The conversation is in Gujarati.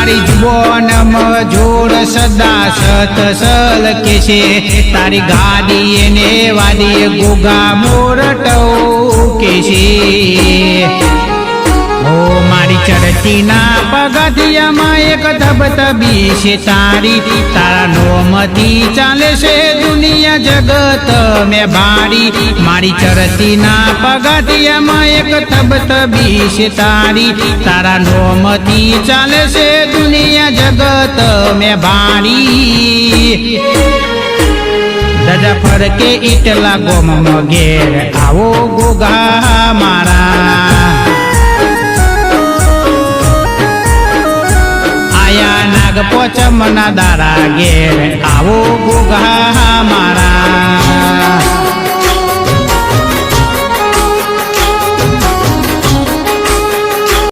તારી જુબાન મજૂર સદા સતસલ કે છે તારી ગાડી એને વાદી ગુગા મોરટવ કે છે ઓ મારી ચડતી ના પગથિયામાં એક ધબધબી છે તારી તારા નોમથી ચાલે છે દુનિયા જગત મેં ભારી મારી ચડતી ના પગથિયામાં એક ધબધબી છે તારી તારા નોમથી ચાલે છે દુનિયા જગત મેં ભારી દાદા ફરકે ઈટલા ગોમ ઘેર આવો ગોગા મારા પોચમના દારા ઘેર આવો ગોગા મારા